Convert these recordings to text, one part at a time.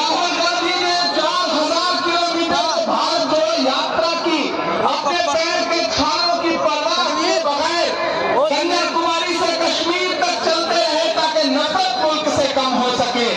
राहुल गांधी ने 4000 किलोमीटर भारत जोड़ो यात्रा की, अपने पैर के छालों की परवाह किए बगैर कन्याकुमारी से कश्मीर तक चलते रहे ताकि नफरत मुल्क से कम हो सके।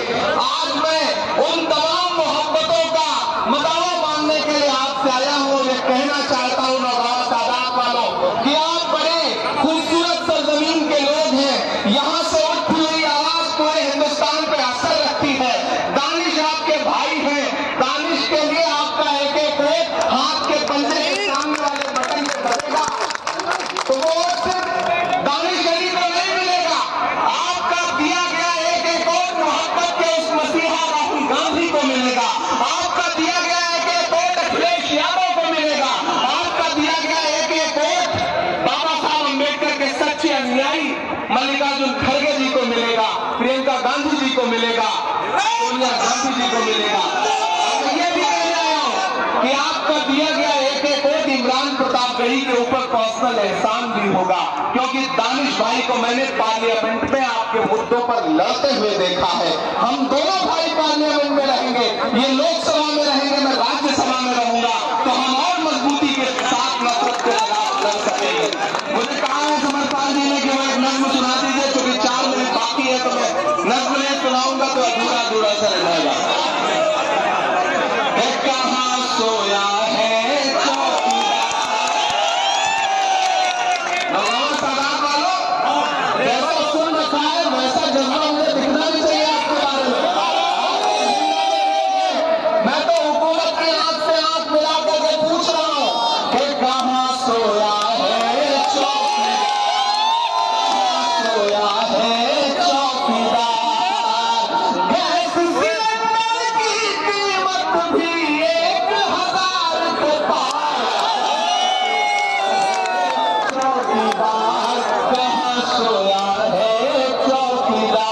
आज मैं उन तमाम मोहब्बतों का मदावा मानने के लिए आपसे आया हूँ और ये कहना चाहता हूँ नौजवान सादात वालों कि आप बड़े खूबसूरत सरजमीन के लोग हैं। यहाँ से उठती हुई आवाज पूरे हिंदुस्तान पे असर रखती है। दानिश आपके भाई हैं, दानिश के लिए आपका एक एक वोट हाथ के पंजे के सामने वाले बटन पे दबेगा तो वो सिर्फ दानिश अली को नहीं मिलेगा, आपका दिया गया एक एक वोट मोहब्बत के उस मसीहा राहुल गांधी को मिलेगा, आपका दिया गया एक एक वोट अखिलेश यादव को मिलेगा, आपका दिया गया एक एक वोट बाबा साहब अम्बेडकर के सच्चे अनुयायी मल्लिकार्जुन खड़गे जी को मिलेगा, प्रियंका गांधी जी को मिलेगा, सोनिया गांधी जी को मिलेगा। ये भी कह रहा हूं कि आपका दिया गया एक एक वोट इमरान प्रतापगढ़ी के ऊपर पर्सनल एहसान भी होगा, क्योंकि दानिश भाई को मैंने पार्लियामेंट में आपके मुद्दों पर लड़ते हुए देखा है। हम दोनों भाई पार्लियामेंट में रहेंगे, ये लोकसभा में रहेंगे, मैं राज्यसभा में रहूंगा, तो हम और मजबूती के साथ नफरत के खिलाफ लड़ सकेंगे। मुझे कहा है समरपाल जी ने कि वो एक नज्म सुना दीजिए, क्योंकि 4 मिनट बाकी है तो मैं नज्म नहीं सुनाऊंगा तो अधूरा अधूरा सा रह जाएगा। कहाँ सोया है नौजवान सादात वालों, जैसा सुन रखा है वैसा जज्बा मुझे दिखना भी चाहिए आपके बारे में। मैं तो हुकूमत के आंख से आंख मिला करके पूछ रहा हूं कि कहाँ सोया है चौकीदार, सोया है चौकीदार। गैस सिलेंडर की कीमत भी 1000 के पार, चौकीदार कहाँ सोया है चौकीदार।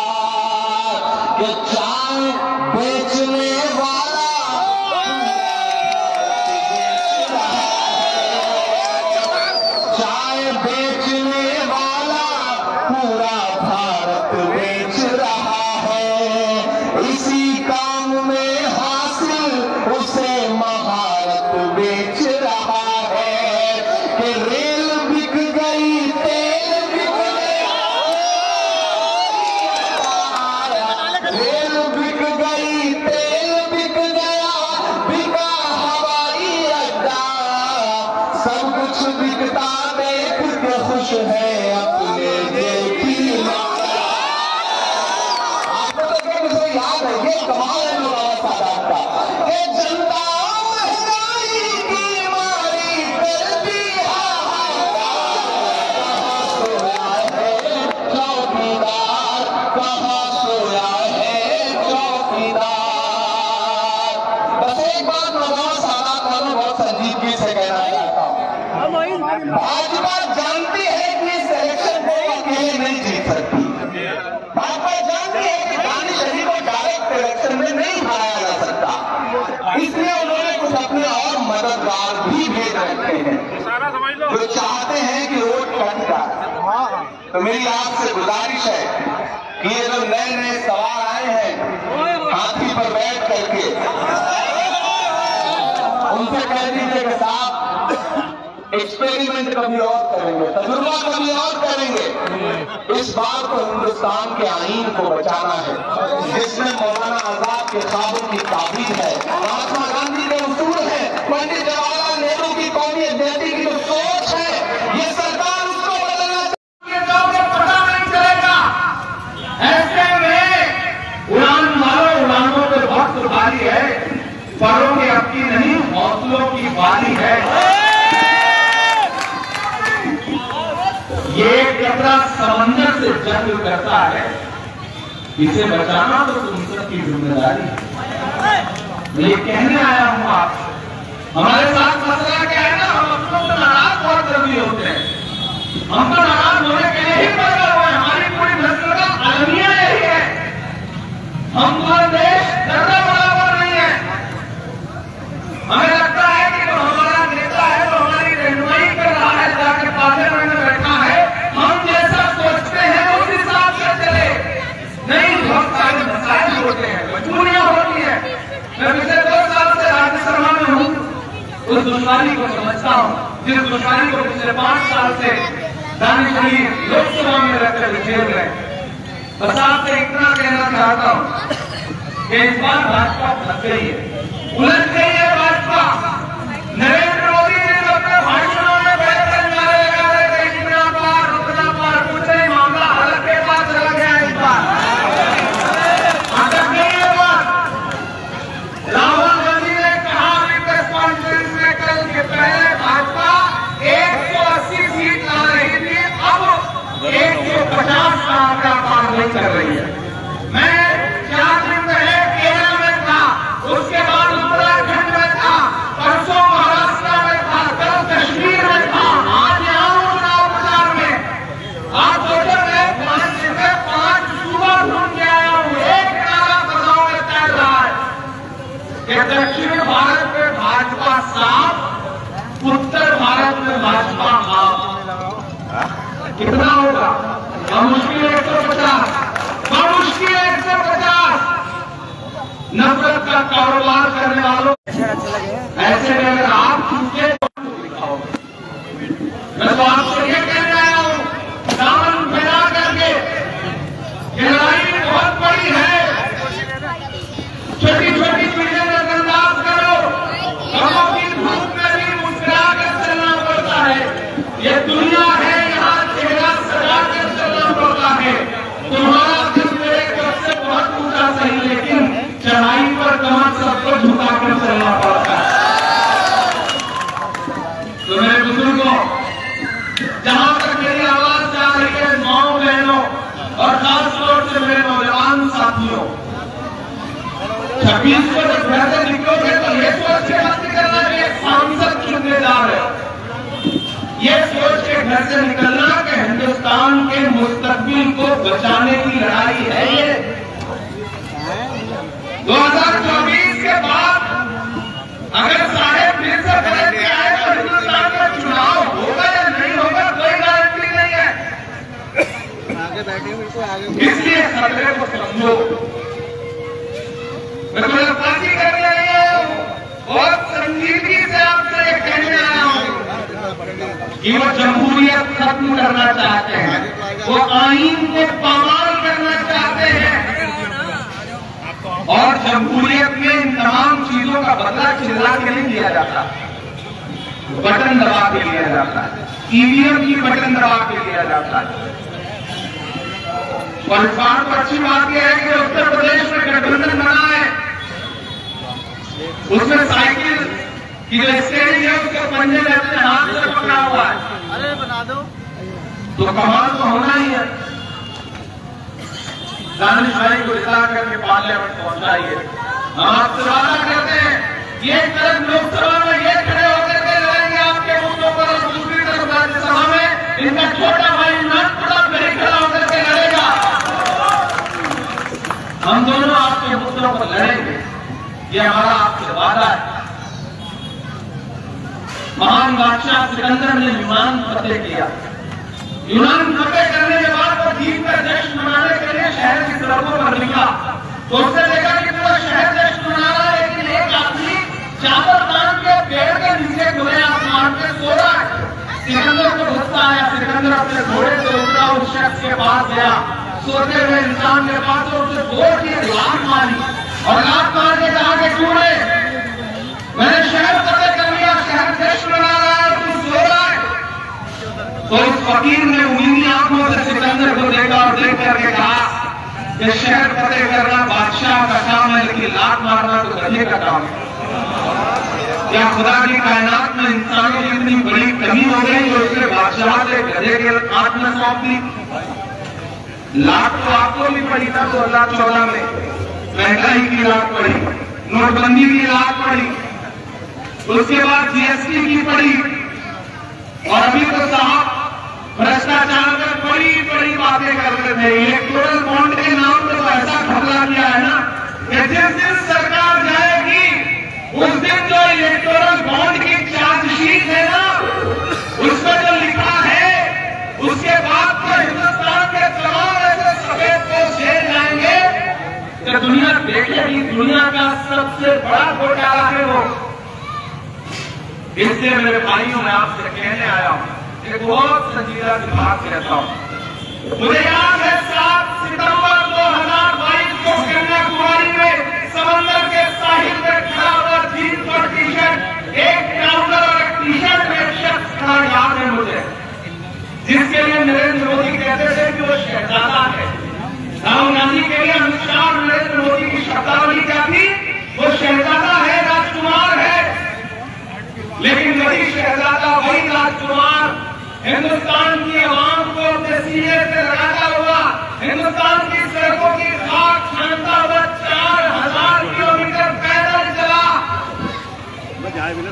कि चाय बेचने वाला चाय बेचने वाला पूरा भारत बेच रहा है, इसी काम में हासिल उसे महारत बेच रहा है। कि रेल बिक गई, तेल बिक गया, रेल बिक गई, तेल बिक गया, बिका हवाई अड्डा, सब कुछ बिकता देख के खुश है अपने दिल की माता। आपको तो क्या मुझे याद है, ये कमाल है नौजवान सादात का, कि जनता महंगाई की मारी करती हाहाकार। कहाँ सोया है चौकीदार, कहाँ सोया है चौकीदार। बस एक बात नौजवान सादात वालों बहुत संजीदगी से कहना चाहता हूँ, भाजपा जानती है कि इस इलेक्शन को अकेले नहीं जीत सकती। भाजपा जानती है कि दानिश अली को डायरेक्ट इलेक्शन में नहीं हराया जा सकता, इसलिए उन्होंने कुछ अपने और मददगार भी भेज रखे हैं जो चाहते हैं कि वोट कट जाए। तो मेरी आपसे गुजारिश है कि ये जो नए नए सवार आए हैं हाथी पर बैठ करके, उनसे कह दीजिए कि साहब एक्सपेरिमेंट कभी और करेंगे, तजुर्बा कभी और करेंगे। इस बार तो हिंदुस्तान के आईन को बचाना है, जिसमें मौलाना आजाद के ख्वाबों की ताबीर है, महात्मा गांधी के उसूल है, पंडित जवाहरलाल नेहरू की कौमी यकजहती की जो सोच है, ये सरकार उसको बदलना चाहिए। पता नहीं चलेगा, ऐसे में उड़ान मारो, उड़ानों के वक्त भारी है, परों की अपनी नहीं हौसलों की बारी है। ये कचरा समंदर से जंग करता है, इसे बचाना तो तुम सबकी जिम्मेदारी है। मैं ये कहने आया हूं आपसे, हमारे साथ मसला क्या है ना, हम अपनों से नाराज बहुत जल्दी होते हैं, हम तो नाराज होने के लिए ही पैदा हुए, हमारी पूरी नस्ल का अलमिया यही है, हम पूरा देश जर्रा बराबर नहीं है। हमें लगता है कि जो हमारा नेता है, जो हमारी रहनुमाई कर रहा है, जाके पार्लियामेंट में बैठा है, हम जैसा सोचते हैं उस हिसाब से चले। नहीं, बहुत सारे मसाइल होते हैं, मजबूरियां होती हैं, दुश्वारी को समझता हूँ, जिस दुश्वारी को पिछले 5 साल से दानिश अली लोकसभा में रहकर झेल रहे हैं। बस आपसे इतना कहना चाहता हूँ कि इस बार भाजपा फंस गई है, उलझ गई है भाजपा। नरेंद्र मोदी जी ने अपने भाषणों में बड़े नारे लगा रहे थे, इतना पार रुकना पार, कुछ नहीं, मामला हलक के पास चला गया। इस बार अटक गई है बात। राहुल गांधी ने कहा प्रेस कॉन्फ्रेंस में कल के पहले भाजपा 180 सीट ला रही थी, अब 150 का आंकड़ा पार नहीं कर रही है। मैं 4 दिन पहले केरल में था, उसके बाद उत्तराखंड में था, परसों महाराष्ट्र में था, कल कश्मीर में था, आज यहाँ हूँ चुनाव प्रचार में। आप सोचो मैं 5 सूबा घूम के आया हूँ। एक नारा बजाओ में चल रहा है कि दक्षिण भारत में भाजपा साफ, उत्तर भारत में भाजपा हाफ। कितना होगा? मुश्किल 150, मुश्किल 150। नफरत का कारोबार करने वालों ऐसे में अगर आप चूके मैं तो आपसे ये कहने आया हूं, दामन फैला करके लड़ाई बहुत बड़ी है, छोटी छोटी चीजें नजरअंदाज करो। गमों की धूप में भी मुस्कुरा कर चलना पड़ता है। ये दुनिया है, यहाँ चेहरा सजा कर चलना पड़ता है। तुम्हारा दिल मेरे कब से बहुत ऊंचा सही, लेकिन चढ़ाई पर कमर सबको झुका कर चलना पड़ता है। तो मेरे बुजुर्गों, जहां तक मेरी आवाज जा रही है, माओ बहनों और खास तौर से मेरे नौजवान साथियों, 26 को जब घर से निकलोगे तो ये सोच के मत निकलना कि एक सांसद चुनने जा रहे हो। ये सोच के घर से निकलना कि हिंदुस्तान के मुस्तकबिल को बचाने की लड़ाई है। ये 2024 के बाद अगर साढ़े फिर से बदल के आए तो हिंदुस्तान में चुनाव होगा या नहीं होगा कोई गारंटी नहीं है। आगे बैठे इसलिए खतरे को समझो। मैं तो पार्टी करने आई हूँ, बहुत संजीदगी से आपसे कहने आया हूँ कि वो जमहूरियत खत्म करना चाहते हैं, वो आईन को पामाल करना चाहते हैं। और जमहूरियत में इन तमाम चीजों का बदला चिल्ला के नहीं लिया जाता, बटन दबा के लिया जाता है। ईवीएम की बटन दबा के लिया जाता है। और इस बार तो अच्छी बात यह है कि उत्तर प्रदेश में गठबंधन बना है, उसमें साइकिल की जो स्टेरिंग है उसके पंजे में अपने हाथ से पकड़ा हुआ है। अरे बना दो तो कमाल तो होना ही है। दानिश भाई को जिता करके पार्लियामेंट पहुंचाइए। हम आपसे वादा करते हैं, ये तरफ लोकसभा में ये खड़े होकर के लड़ेंगे आपके मुद्दों पर, और दूसरी तरफ राज्यसभा में इनका छोटा भाई नागपुरा नहीं खड़ा होकर के लड़ेगा। हम दोनों आपके मुद्दों पर लड़ेंगे, ये हमारा आपसे वादा है। महान बादशाह सिकंदर ने यूनान फतेह किया। यूनान फतेह करने के बाद वो जीत का जश्न मनाने के लिए शहर की सड़कों पर निकला, तो उसने देखा कि पूरा शहर जश्न मना रहा है, लेकिन एक आदमी चादर तान के पेड़ के नीचे खुले आसमान में सो रहा है। सिकंदर को गुस्सा आया, सिकंदर अपने घोड़े से उतरा, उस शख्स के पास गया, सोते हुए इंसान के पास, और उसे जोर की लात मारी और लात मार के कहा कि क्यों रे, मैंने शहर फतेह कर लिया, शहर जश्न मना रहा है, तू सो रहा है। तो इस फकीर ने उंगली आंखों से सिकंदर को देखा और देख करके कहा कि शहर फतेह करना बादशाह का काम है, लेकिन लात मारना तो गधे का काम है। क्या खुदा की कायनात में इंसानों की इतनी बड़ी कमी हो गई जो उसने बादशाह से गधे के हाथ में सौंप दी? लात तो आपको भी पड़ी था 2014 में, महंगाई की लात पड़ी, नोटबंदी की लात पड़ी, उसके बाद जीएसटी की पड़ी, और अभी तो साहब भ्रष्टाचार में बड़ी बड़ी बातें करते थे। इलेक्टोरल बॉन्ड के नाम पर तो ऐसा घपला किया है ना कि जिस दिन सरकार जाएगी उस दिन जो इलेक्टोरल बॉन्ड की चार्जशीट है ना, उसमें जो लिखा है, उसके बाद तो हिंदुस्तान के तमाम ऐसे सफेद पोस्ट जेल जाएंगे कि दुनिया देखेगी, दुनिया का सबसे बड़ा घोटाला है वो। इसलिए मेरे भाइयों में आपसे कहने आया हूं, एक बहुत संजीदा सी बात कहता हूं। मुझे याद है 7 सितंबर 2022 को कन्याकुमारी में समंदर के साहिल में खड़ा हुआ जीन्स और टी शर्ट, एक ट्राउजर और एक टी शर्ट में एक शख्स खड़ा याद है मुझे, जिसके लिए नरेंद्र मोदी कहते थे कि वो शहजादा है। राहुल गांधी के लिए अमित शाह और नरेंद्र मोदी की शब्दावली क्या थी? वो शहजादा है, राजकुमार है। लेकिन वही शहजादा, वही राजकुमार हिंदुस्तान की आवाम को अपने सीने से लगाता हुआ, हिंदुस्तान की सड़कों की खाक छानता हुआ 4000 किलोमीटर पैदल चला।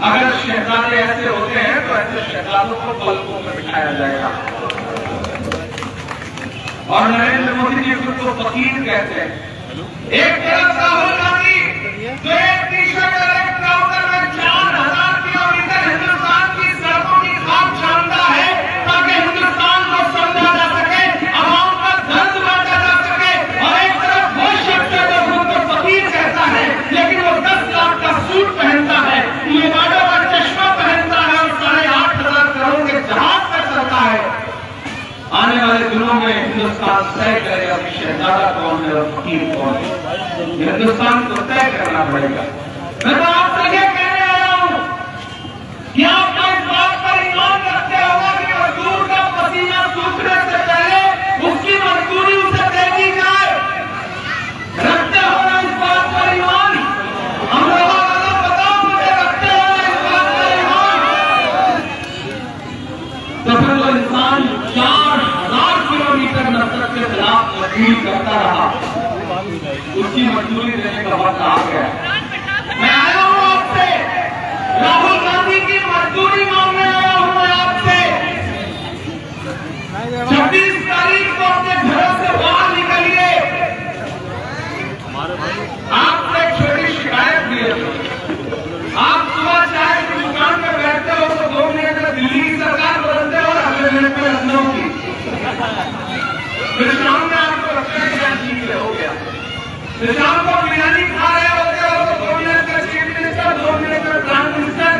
अगर शहजादे ऐसे होते हैं तो ऐसे शहजादों को पलकों में बिठाया जाएगा। और नरेंद्र मोदी जी खुद को फकीर कहते हैं। एक तरफ राहुल गांधी जो एक टी शर्ट और एक ट्राउजर में 4000 किलोमीटर हिंदुस्तान की सड़कों की खाक छानता है ताकि हिंदुस्तान को समझा जा सके, आवाम का दर्द बांटा जा सके। और एक तरफ वो शख्स है जो खुद को फकीर कहता है, लेकिन वो 10 लाख का सूट पहनता है, लिबाडो का चश्मा पहनता है और 8500 करोड़ के जहाज पर चलता है। आने वाले दिनों में हिंदुस्तान तय करेगा कि शहजादा कौन है और फकीर कौन है। हिंदुस्तान को तय करना पड़ेगा। मैं तो आपसे ये कहने आया हूं कि आप इस बात पर ईमान रखते होगा कि मजदूर का पसीना सूखने से पहले उसकी मजदूरी उसे दे दी जाए। रखते हो ना इस बात पर ईमान? हम लोग बताओ मुझे, रखते हो ना इस बात पर ईमान? तो फिर वो इंसान 4000 किलोमीटर नफरत के खिलाफ मजदूरी करता रहा, उसकी मजदूरी देने का वक्त आ गया। मैं आया हूं आपसे, राहुल गांधी की मजदूरी मांगने आया हूं मैं आपसे। 26 तारीख को अपने घरों से बाहर निकलिए। आपसे एक छोटी शिकायत भी है। आप सुबह चाय की दुकान में बैठते हो तो 2 मिनट में दिल्ली की सरकार बदलते हो और अगले मिनट में लखनऊ की। फिर शाम में आपको लगता है क्या ठीक है, हो गया। फिर शाम को बिरयानी खा रहे होते हो तो 2 मिनट में चीफ मिनिस्टर, 2 मिनट में प्राइम मिनिस्टर,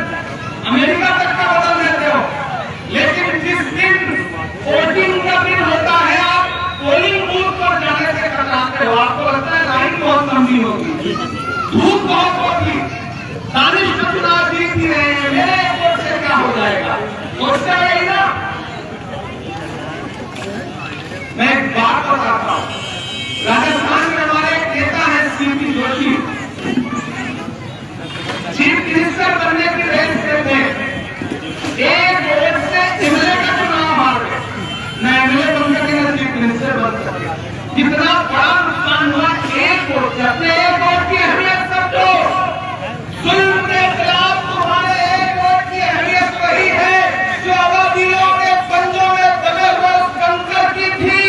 अमेरिका तक का बदल देते हो। लेकिन जिस दिन वोटिंग का दिन होता है, आप पोलिंग बूथ पर जाने से कतराते हो। आपको लगता है लाइन बहुत लंबी होगी, धूप बहुत होगी, दानिश का चुनाव जीत ही रहे हैं, मेरे वोट से क्या हो जाएगा? सोचते हैं ना। मैं एक बात बताता हूं, राजस्थान में हमारे एक नेता है सीपी जोशी, चीफ मिनिस्टर बनने की रेस में थे। एक वोट से एमएलए का चुनाव हार गए, न एमएलए बन सके न चीफ मिनिस्टर बन सके। कितना बड़ा नुकसान हुआ एक वोट से। अपने एक वोट की अहमियत समझो। जुल्म के खिलाफ तुम्हारे एक वोट की अहमियत वही है जो आबादियों के पंजों में दबे हुए कंकर की थी।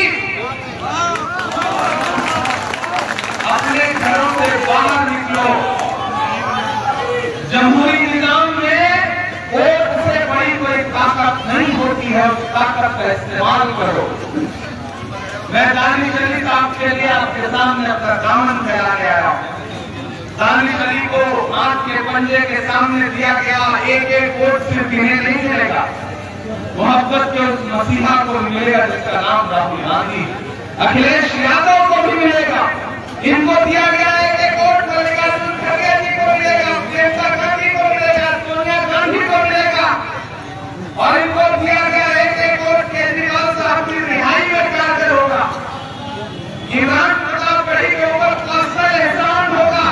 अपने घरों से बाहर निकलो। जमहूरी निजाम में वोट से बड़ी कोई ताकत नहीं होती है, उस ताकत का इस्तेमाल करो। मैं दानिश अली साहब के लिए आपके सामने अपना दामन फैला के आया हूं। दानिश अली को आंख के पंजे के सामने दिया गया एक वोट सिर्फ इन्हें नहीं मिलेगा, मोहब्बत के उस मसीहा को मिलेगा जिसका नाम राहुल गांधी, अखिलेश यादव को भी मिलेगा। इनको दिया गया एक वोट मल्लिकार्जुन खड़गे जी को मिलेगा, प्रियंका गांधी को मिलेगा, सोनिया गांधी को मिलेगा। और इनको दिया गया एक वोट केजरीवाल साहब की रिहाई में कारगर होगा। इमरान प्रताप गढ़ी के ऊपर पर्सनल एहसान होगा।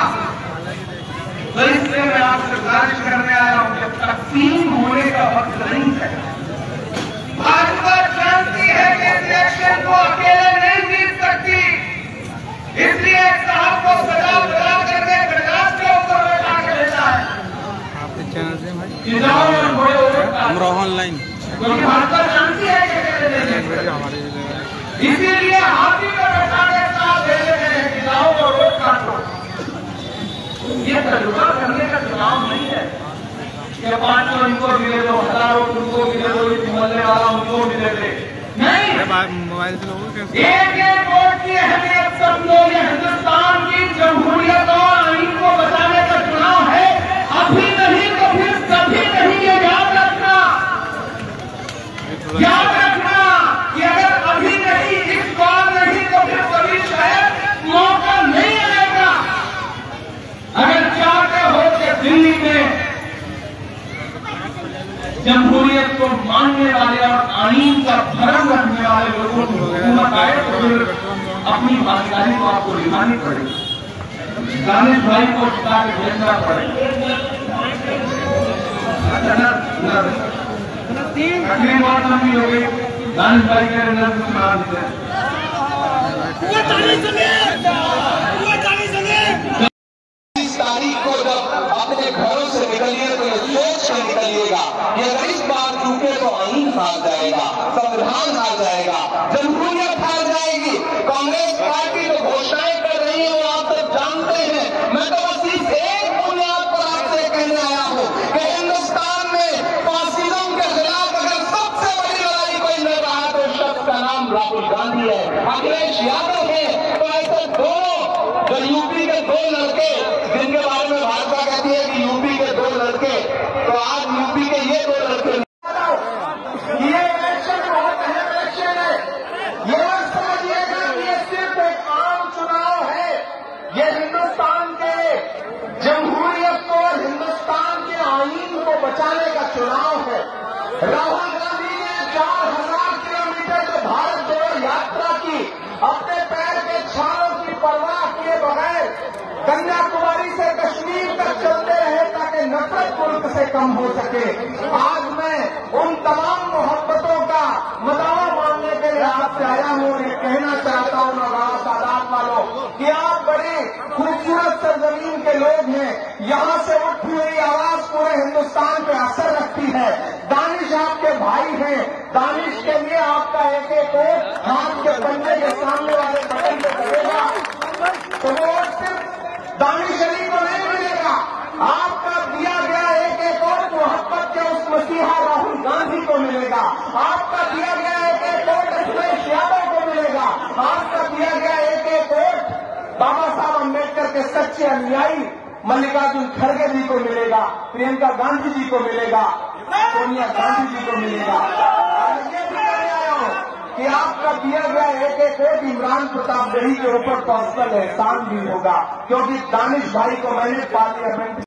तो इसलिए मैं आपसे गुजारिश करने आया हूं कि तकसीम होने का वक्त नहीं है। भाजपा जानती है कि इस इलेक्शन को अकेले नहीं जीत सकती, इसलिए एक साहब को सजा बजा करके गणराज के ऊपर बैठा के देता है। आपके चैनल से भाई ऑनलाइन, क्योंकि भाजपा जानती है कि इसीलिए हाथी को बैठा के साथ दे देते हैं कि जाओ और वोट काटो। ये तजुर्बा करने का चुनाव नहीं है कि 500 इनको मिले दो, 1000 उनको मिले दो, मोहल्ले वाला उनको मिले थे। नहीं, मोबाइल से लोगों के एक वोट की अहमियत समझो। ये हिंदुस्तान की जमहूरियत और आईन को बचाने का चुनाव है। अभी नहीं तो फिर कभी नहीं ये याद रखना कि अगर अभी नहीं, इस बार नहीं, तो फिर कभी शायद मौका नहीं आएगा। अगर चाहते हो कि दिल्ली में जमहूरियत को मानने वाले और आईन का भरम रखने वाले लोगों की हुकूमत आए, तो फिर अपनी भागीदारी को आपको निभानी पड़ेगी। दानिश भाई को उठा के भेजना पड़ेगा। अगली बात लंबी हो गई, दानिश भाई के नजर सुना देते हैं। 30 तारीख को जब अपने घरों से निकलिए तो ये सोच कर निकलिएगा कि अगर इस बार चूके तो आईन हार जाएगा, संविधान हार जाएगा, जमहूरियत हार जाएगी। कांग्रेस पार्टी जो घोषणाएं कर रही है वो आप सब जानते हैं। मैं तो बस इस एक बुनियाद पर आपसे कहने आया हूं कि हिंदुस्तान में फासिज्म के खिलाफ अगर सबसे बड़ी लड़ाई कोई लड़ रहा है तो उस शख्स का नाम राहुल गांधी है, अखिलेश यादव है। तो ऐसे दो जो यूपी के दो लड़के जिनके बारे में भाजपा कहती है कि यूपी के दो लड़के, तो आज यूपी के ये दो लड़के, ये इलेक्शन बहुत अहम इलेक्शन है। ये मत समझिएगा कि ये सिर्फ एक आम चुनाव है। ये हिंदुस्तान के जमहूरियत को, हिंदुस्तान के आईन को बचाने का चुनाव है। राहुल गांधी ने 4000 किलोमीटर जो भारत जोड़ो यात्रा की, अपने पैर के छालों की परवाह किए बगैर कन्याकुमारी से कश्मीर तक चलते रहे ताकि नफरत मुल्क से कम हो सके। आज मैं उन तमाम मोहब्बतों का मदावा मानने के लिए आपसे आया हूं और ये कहना चाहता हूं नवाब सादात वालों कि आप बड़े खूबसूरत सरजमीन के लोग हैं। यहां से उठी हुई आवाज पूरे हिंदुस्तान पे असर रखती है। दानिश आपके भाई हैं, दानिश के लिए आपका एक एक वोट हाथ के पंजे के सामने वाले बटन पे करेगा तो वो सिर्फ दानिश अली को नहीं मिलेगा। आपका दिया गया एक एक वोट मोहब्बत के उस मसीहा राहुल गांधी को मिलेगा। आपका दिया गया एक एक वोट अखिलेश यादव को मिलेगा। आपका दिया गया एक एक वोट बाबा साहब अम्बेडकर के सच्चे अनुयायी मल्लिकार्जुन खड़गे जी को मिलेगा, प्रियंका गांधी जी को मिलेगा, सोनिया गांधी जी को मिलेगा। और ये भी कहने आया हूं कि आपका दिया गया एक एक वोट इमरान प्रताप गढ़ी के ऊपर पर्सनल एहसान भी होगा, क्योंकि दानिश भाई को मैंने पार्लियामेंट